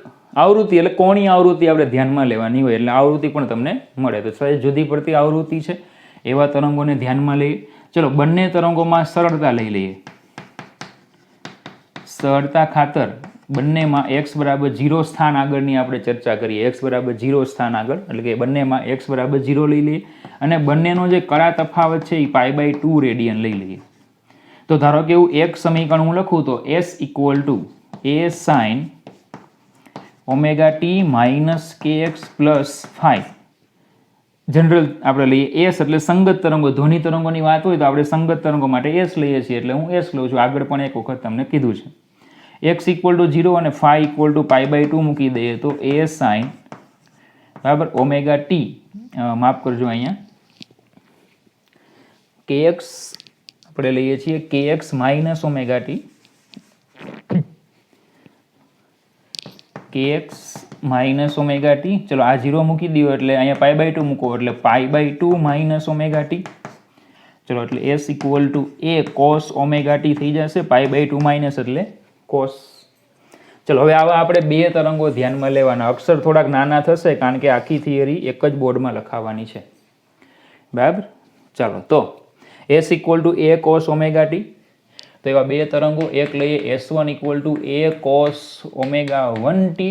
આવૃત્તિ એટલે કોણી આવૃત્તિ આપણે ધ્યાનમાં લેવાની હોય એટલે આવૃત્તિ પણ તમને મળે. તો સહેજ જુદી પડતી આવૃત્તિ છે એવા તરંગોને ધ્યાનમાં લઈએ. ચલો બંને તરંગોમાં સરળતા લઈ લઈએ. સરળતા ખાતર બંનેમાં x બરાબર 0 સ્થાન આગળની આપણે ચર્ચા કરીએ. x બરાબર 0 સ્થાન આગળ એટલે કે બંનેમાં x બરાબર 0 લઈ લઈએ અને બંનેનો જે કળા તફાવત છે એ π/2 રેડિયન લઈ લઈએ. તો ધારો કે એવું એક સમીકરણ હું લખું તો s = a sin ωt minus kx plus phi. General આપણે લઈએ s એટલે સંગત તરંગો, ધ્વનિ તરંગોની વાત હોય તો આપણે સંગત તરંગો માટે s લઈએ છીએ એટલે હું s લઉં છું. આગળ પણ એક વખત તમને કીધું છે. x = 0 અને ફાઈ = π/2 મૂકી દઈએ તો a sin બરાબર ωt, માફ કરજો અહીંયા kx આપણે લઈએ છીએ kx minus ωt, kx minus ωt. ચલો આ 0 મૂકી દો એટલે અહીંયા π/2 મૂકો એટલે π/2 માઇનસ ωt. ચલો એટલે s = a cos ωt થઈ જશે, π/2 માઇનસ એટલે cos. ચલો હવે આવા આપણે બે તરંગો ધ્યાનમાં લેવાના. અક્ષર થોડાક નાના થશે કારણ કે આખી થિયરી એક જ બોર્ડમાં લખાવાની છે. બરાબર, ચાલો તો s = a cos ωt. તો એવા બે તરંગો, એક લઈએ s1 = a cos ω1t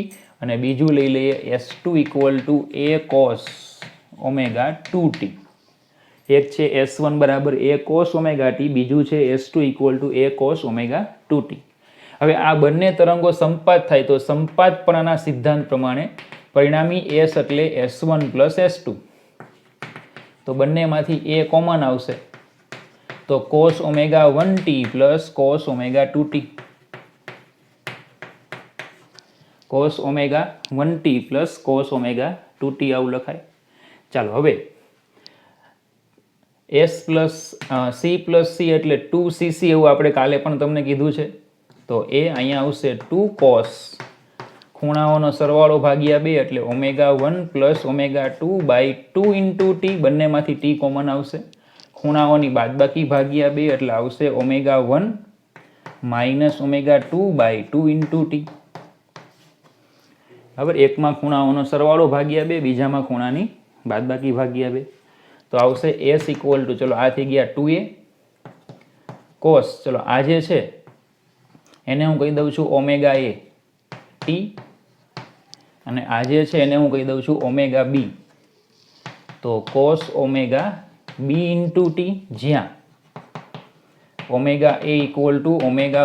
અને બીજું લઈ લઈએ s2 = a cos ω2t. એક છે s1 બરાબર a cos ωt, બીજું છે s2 = a cos ω2t. હવે આ બંને તરંગો સંપાત થાય તો સંપાતપણાના સિદ્ધાંત પ્રમાણે પરિણામી s એટલે s1 પ્લસ s2. તો બંનેમાંથી a કોમન આવશે તો cos ω1t plus cos ω2t. cos ω1t plus cos ω2t આવું લખાય. ચાલો હવે s plus c plus c એટલે 2cc એવું આપણે કાલે પણ તમને કીધું છે. તો એ અહીંયા આવશે 2 cos ખૂણાઓનો સરવાળો ભાગ્યા 2 એટલે ω1 પ્લસ ω2/2 ઇન્ટુ t. બંનેમાંથી t કોમન આવશે. ખૂણાઓની બાદબાકી ભાગ્યા 2 એટલે આવશે ω1 માઇનસ ω2/2 ઇન્ટુ t. બરાબર, એકમાં ખૂણાઓનો સરવાળો ભાગ્યા 2, બીજામાં ખૂણાની બાદબાકી ભાગ્યા 2. તો આવશે s = ચલો આ થઈ ગયા 2a cos. ચલો આ જે છે એને હું કહી દઉં છું ωat અને આ જે છે એને હું કહી દઉં છું ωb. તો cos ωb ઇન્ટુ t, જ્યાં ωa =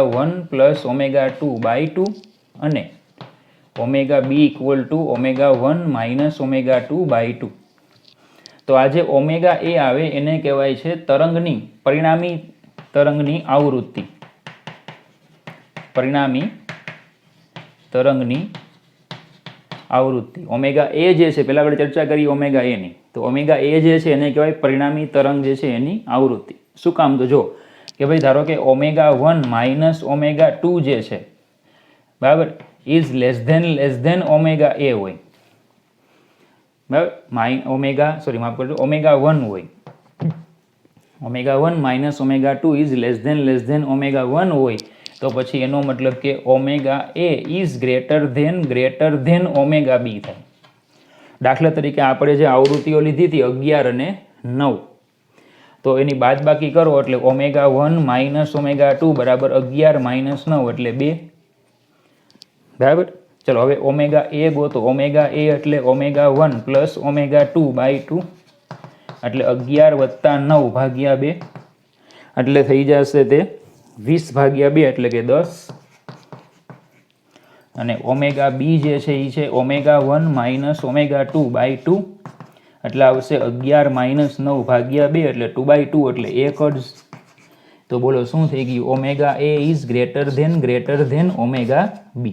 ω1 પ્લસ ω2/2 અને ωb = ω1 માઇનસ ω2/2. તો આ જે ωa આવે એને કહેવાય છે તરંગની, પરિણામી તરંગની આવૃત્તિ. પરિણામી તરંગની આવૃત્તિ ωa જે છે, પહેલા આપણે ચર્ચા કરી ωa ની, તો ωa જે છે એને કહેવાય પરિણામી તરંગ જે છે એની આવૃત્તિ. શું કામ? તો જો કે ભાઈ ધારો કે ω1 માઇનસ ω2 જે છે બરાબર ઇઝ લેસ ધેન ωa હોય. બરાબર, માફ કરજો ω1 હોય. ω1 માઇનસ ω2 ઇઝ લેસ ધેન ω1 હોય તો પછી એનો મતલબ કે ωa is greater than ωb થાય. દાખલા તરીકે આપણે જે આવૃત્તિઓ લીધી હતી 11 અને 9, તો એની બાદબાકી કરો એટલે ω1 માઇનસ ω2 બરાબર 11 માઇનસ 9 એટલે 2. બરાબર, ચલો હવે ωa ગોતો. ωa એટલે ω1 પ્લસ ω2/2 એટલે 11 વત્તા 9 ભાગ્યા 2 એટલે થઈ જશે તે 20 ભાગ્યા 2 એટલે કે 10. અને ωb જે છે એ છે ω1 માઇનસ ω2/2 એટલે આવશે 11 માઇનસ 9 ભાગ્યા 2 એટલે 2/2 એટલે 1 જ. તો બોલો શું થઈ ગયું? ωa is greater than ωb.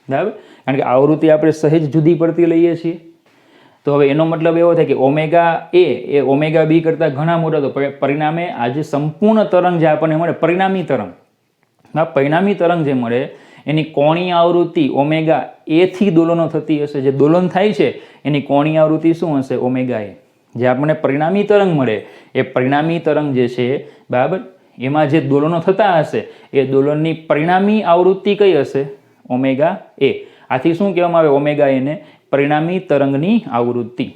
બરાબર, કારણ કે આવૃત્તિ આપણે સહેજ જુદી પડતી લઈએ છીએ. તો હવે એનો મતલબ એવો થાય કે ઓમેગા એ ઓમેગા બી કરતાં ઘણા મોટા, તો પરિણામે આ જે સંપૂર્ણ તરંગ જે આપણને મળે પરિણામી તરંગ, આ પરિણામી તરંગ જે મળે એની કોણીય આવૃત્તિ ઓમેગા એથી દોલનો થતી હશે. જે દોલન થાય છે એની કોણીય આવૃત્તિ શું હશે? ઓમેગા એ. જે આપણને પરિણામી તરંગ મળે એ પરિણામી તરંગ જે છે બરાબર, એમાં જે દોલનો થતા હશે એ દોલનની પરિણામી આવૃત્તિ કઈ હશે? ઓમેગા એ. આથી શું કહેવામાં આવે? ઓમેગા એને પરિણામી તરંગની આવૃત્તિ.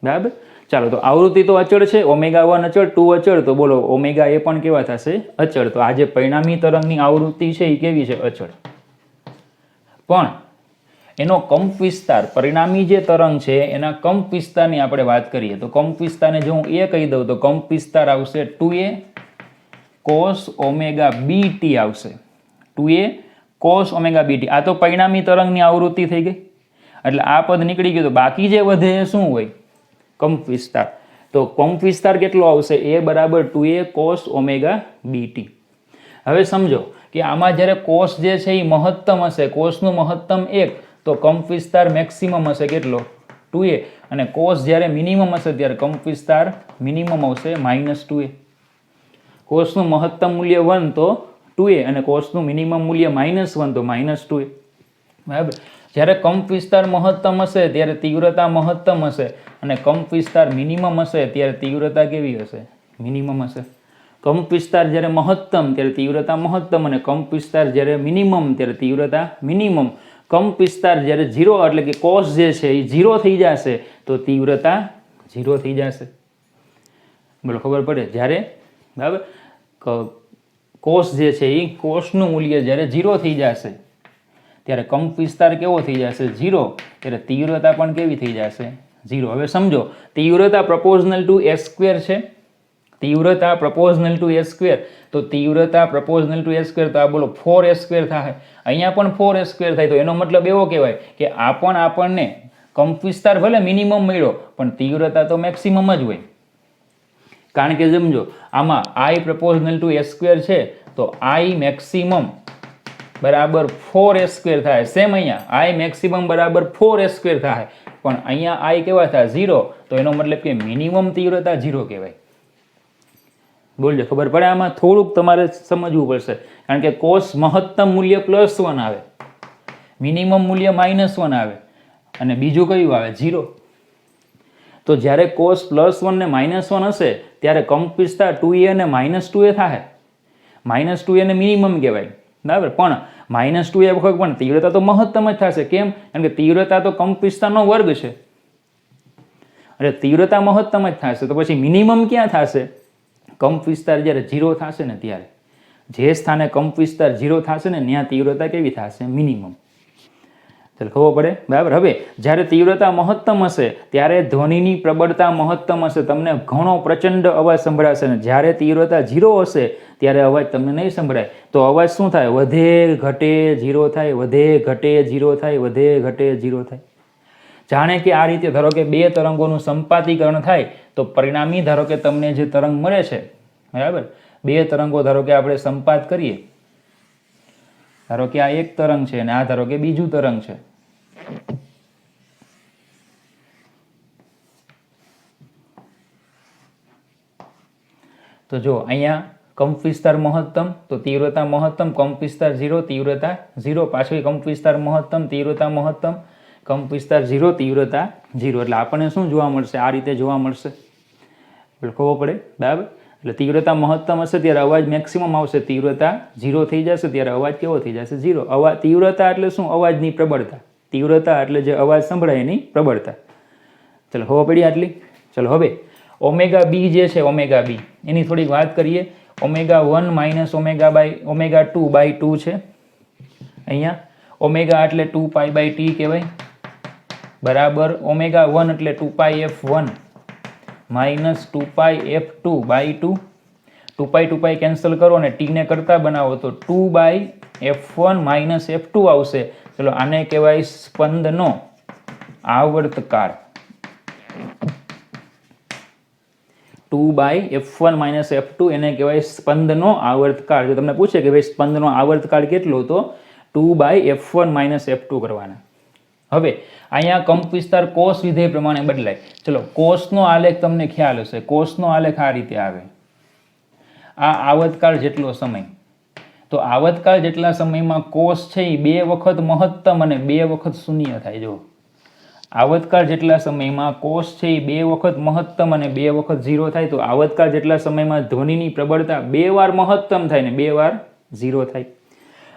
બરાબર. ચાલો, તો આવૃત્તિ તો અચળ છે, ઓમેગા 1 અચળ, 2 અચળ, તો બોલો ઓમેગા એ પણ કેવા થશે? અચળ. તો આ જે પરિણામી તરંગની આવૃત્તિ છે એ કેવી છે? અચળ. પણ એનો કંપ વિસ્તાર, પરિણામી જે તરંગ છે એના કંપ વિસ્તારની આપણે વાત કરીએ તો કંપ વિસ્તારને જો હું એ કહી દઉં તો કંપ વિસ્તાર આવશે 2a cos ઓમેગા bt આવશે. 2a cos omega bt. આ તો પરિણામી તરંગની આવૃત્તિ થઈ ગઈ, એટલે આ પદ નીકળી ગયું. તો બાકી જે વધે એ શું હોય? કંપ વિસ્તાર. તો કંપ વિસ્તાર કેટલો આવશે? a બરાબર 2a cos ઓમેગા bt. હવે સમજો કે આમાં જ્યારે કોસ જે છે એ મહત્તમ હશે, કોસનું મહત્તમ 1, તો કંપ વિસ્તાર મેક્સિમમ હશે કેટલો? 2a. અને કોસ જ્યારે મિનિમમ હશે ત્યારે કંપ વિસ્તાર મિનિમમ આવશે -2a. કોસનું મહત્તમ મૂલ્ય 1 તો 2a અને કોસનું મિનિમમ મૂલ્ય -1 તો -2a. બરાબર. જ્યારે કંપ વિસ્તાર મહત્તમ હશે ત્યારે તીવ્રતા મહત્તમ હશે અને કંપ વિસ્તાર મિનિમમ હશે ત્યારે તીવ્રતા કેવી હશે? મિનિમમ હશે. કંપ વિસ્તાર જ્યારે મહત્તમ ત્યારે તીવ્રતા મહત્તમ અને કંપ વિસ્તાર જ્યારે મિનિમમ ત્યારે તીવ્રતા મિનિમમ. કંપ વિસ્તાર જ્યારે 0 એટલે કે કોસ જે છે એ 0 થઈ જશે તો તીવ્રતા 0 થઈ જશે. બોલો ખબર પડે? જ્યારે બરાબર કોસ જે છે એ કોસનું મૂલ્ય જ્યારે 0 થઈ જશે ત્યારે કંપ વિસ્તાર કેવો થઈ જશે? 0. ત્યારે તીવ્રતા પણ કેવી થઈ જશે? 0. હવે સમજો તીવ્રતા પ્રપોઝનલ ટુ s સ્ક્વેર છે, તીવ્રતા પ્રપોઝનલ ટુ s સ્ક્વેર, તો તીવ્રતા પ્રપોઝનલ ટુ s સ્ક્વેર, તો આ બોલો 4s સ્ક્વેર થાય. અહીંયા પણ 4s સ્ક્વેર થાય. તો એનો મતલબ એવો કહેવાય કે આ પણ આપણને કંપ વિસ્તાર ભલે મિનિમમ મળ્યો પણ તીવ્રતા તો મેક્સિમમ જ હોય. કારણ કે સમજો આમાં i પ્રપોઝનલ ટુ s સ્ક્વેર છે તો i મેક્સિમમ બરાબર 4s સ્ક્વેર થાય. સેમ અહીંયા i મેક્સિમમ બરાબર 4s સ્ક્વેર થાય, પણ અહીંયા i કેવા થાય? 0. તો એનો મતલબ કે મિનિમમ તીવ્રતા 0 કહેવાય. બોલજો ખબર પડે? આમાં થોડુંક તમારે સમજવું પડશે, કારણ કે કોસ મહત્તમ મૂલ્ય +1 આવે, મિનિમમ મૂલ્ય -1 આવે અને બીજું કયું આવે? 0. તો જ્યારે કોસ +1 ને -1 હશે ત્યારે કંપ વિસ્તાર 2a અને -2a થાય. -2a ને મિનિમમ કહેવાય. બરાબર. પણ -2a વખત પણ તીવ્રતા તો મહત્તમ જ થશે. કેમ? કારણ કે તીવ્રતા તો કંપ વિસ્તારનો વર્ગ છે, એટલે તીવ્રતા મહત્તમ જ થશે. તો પછી મિનિમમ ક્યાં થશે? કંપ વિસ્તાર જ્યારે 0 થશે ને ત્યારે, જે સ્થાને કંપ વિસ્તાર 0 થશે ને ત્યાં તીવ્રતા કેવી થશે? મિનિમમ. ચાલો ખબર પડે? બરાબર. હવે જ્યારે તીવ્રતા મહત્તમ હશે ત્યારે ધ્વનિની પ્રબળતા મહત્તમ હશે, તમને ઘણો પ્રચંડ અવાજ સંભળાશે. ને જ્યારે તીવ્રતા 0 હશે ત્યારે અવાજ તમને નહીં સંભળાય. તો અવાજ શું થાય? વધે ઘટે 0 થાય, વધે ઘટે 0 થાય, વધે ઘટે 0 થાય. જાણે કે આ રીતે ધારો કે બે તરંગોનું સંપાતીકરણ થાય તો પરિણામી ધારો કે તમને જે તરંગ મળે છે, બરાબર, બે તરંગો ધારો કે આપણે સંપાત કરીએ, ધારો કે આ એક તરંગ છે અને આ ધારો કે બીજું તરંગ છે. તો જો અહીંયા કંપ વિસ્તાર મહત્તમ તો તીવ્રતા મહત્તમ, કંપ વિસ્તાર 0 તીવ્રતા 0, પાછળ કંપ વિસ્તાર મહત્તમ તીવ્રતા મહત્તમ, કંપ વિસ્તાર 0 તીવ્રતા 0. એટલે આપણને શું જોવા મળશે? આ રીતે જોવા મળશે. ખબર પડે? બરાબર. એટલે તીવ્રતા મહત્તમ હશે ત્યારે અવાજ મેક્સિમમ આવશે, તીવ્રતા 0 થઈ જશે ત્યારે અવાજ કેવો થઈ જશે? 0. અવાજ તીવ્રતા એટલે શું? અવાજની પ્રબળતા. તીવ્રતા એટલે જે અવાજ સંભળાય એની પ્રબળતા. ચલો ખબર પડી આટલી? ચલો હવે ઓમેગા બી જે છે, ઓમેગા બી એની થોડીક વાત કરીએ. ઓમેગા 1 - ઓમેગા 2/2 છે. અહીંયા ઓમેગા એટલે 2π/t કહેવાય, બરાબર ઓમેગા 1 એટલે 2πf1 -2πf2/2. 2π કેન્સલ કરો અને t ને કરતા બનાવો તો 2/f1 - f2 આવશે. ચલો આને કહેવાય સ્પંદનો આવર્તકાળ. 2/f1 - f2 એને કહેવાય સ્પંદનો આવર્તકાળ. જો તમને પૂછે કે ભાઈ સ્પંદનો આવર્તકાળ કેટલો, તો 2/f1 - f2 કરવાના. હવે અહીંયા કંપ વિસ્તાર કોષ વિધેય પ્રમાણે બદલાય. ચલો કોષનો આલેખ તમને ખ્યાલ હશે. કોષનો આલેખ આ રીતે આવે. આ આવતકાળ જેટલો સમય. તો આવતકાળ જેટલા સમયમાં કોષ છે એ 2 વખત મહત્તમ અને 2 વખત શૂન્ય થાય. જો આવતકાળ જેટલા સમયમાં કોષ છે એ 2 વખત મહત્તમ અને 2 વખત 0 થાય. તો આવતકાળ જેટલા સમયમાં ધ્વનિની પ્રબળતા 2 વાર મહત્તમ થાય ને 2 વાર 0 થાય.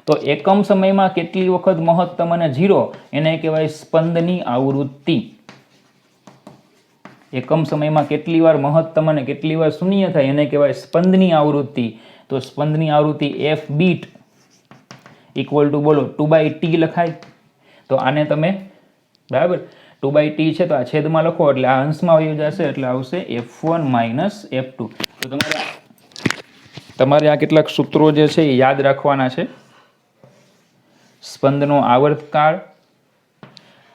તો એકમ સમયમાં કેટલી વખત મહત્તમ અને 0 એને કહેવાય સ્પંદની આવૃત્તિ. એકમ સમયમાં કેટલી વાર મહત્તમ અને કેટલી વાર શૂન્ય થાય એને કહેવાય સ્પંદની આવૃત્તિ. તો સ્પંદની આવૃત્તિ f બીટ ઇક્વલ ટુ બોલો 2/t લખાય. તો આને તમે બરાબર 2/t છે તો આ છેદમાં લખો એટલે આ અંશમાં વહી જશે એટલે આવશે f1 - f2. તો તમારે આ કેટલાક સૂત્રો જે છે એ યાદ રાખવાના છે. સ્પંદનો આવર્તકાળ,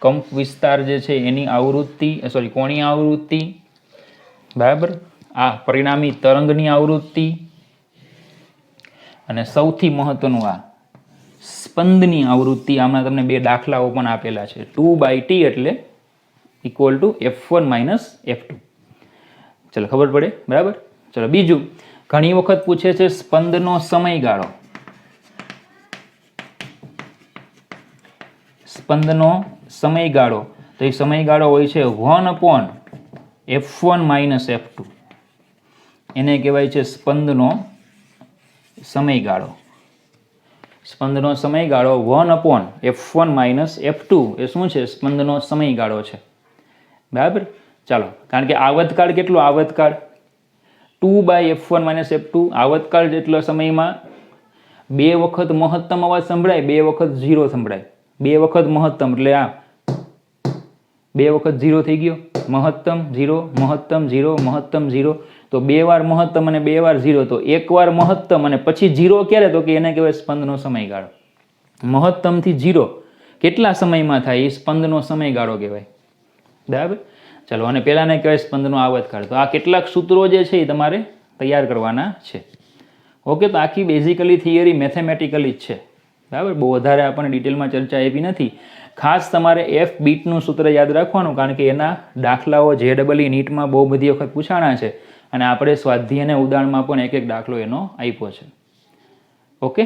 કંપ વિસ્તાર જે છે એની આવૃત્તિ કોણીય આવૃત્તિ, બરાબર, આ પરિણામી તરંગની આવૃત્તિ અને સૌથી મહત્વનું આ સ્પંદની આવૃત્તિ. આમાં તમને 2 દાખલાઓ પણ આપેલા છે. 2/t એટલે ઇક્વલ ટુ f1 - f2. ચલો ખબર પડે, બરાબર. ચલો બીજું, ઘણી વખત પૂછે છે સ્પંદનો સમયગાળો. સ્પંદનો સમયગાળો, તો એ સમયગાળો હોય છે 1/f1 - f2. એને કહેવાય છે સ્પંદનો સમયગાળો. સ્પંદનો સમયગાળો 1/f1 - f2 એ શું છે? સ્પંદનો સમયગાળો છે, બરાબર. ચાલો, કારણ કે આવતકાળ કેટલો? આવતકાળ 2/f1 - f2. આવતકાળ જેટલા સમયમાં 2 વખત મહત્તમ અવાજ સંભળાય, 2 વખત 0 સંભળાય. 2 વખત મહત્તમ એટલે આ 2 વખત 0 થઈ ગયો. મહત્તમ 0, મહત્તમ 0, મહત્તમ 0. તો 2 વાર મહત્તમ અને 2 વાર 0. તો 1 વાર મહત્તમ અને પછી 0 ક્યારે? તો કે એને કહેવાય સ્પંદનો સમયગાળો. મહત્તમથી 0 કેટલા સમયમાં થાય? એ સ્પંદનો સમયગાળો કહેવાય, બરાબર. ચલો, અને પહેલાને કહેવાય સ્પંદનો આવતકાળ. તો આ કેટલાક સૂત્રો જે છે એ તમારે તૈયાર કરવાના છે. ઓકે, તો આખી બેઝિકલી થિયરી મેથેમેટિકલી જ છે, બરાબર. બહુ વધારે આપણને ડિટેલમાં ચર્ચા એવી નથી. ખાસ તમારે f બીટનું સૂત્ર યાદ રાખવાનું, કારણ કે એના દાખલાઓ JEE નીટમાં બહુ બધી વખત પૂછાણા છે અને આપણે સ્વાધ્યાય અને ઉદાહરણમાં પણ એક દાખલો એનો આપ્યો છે. ઓકે.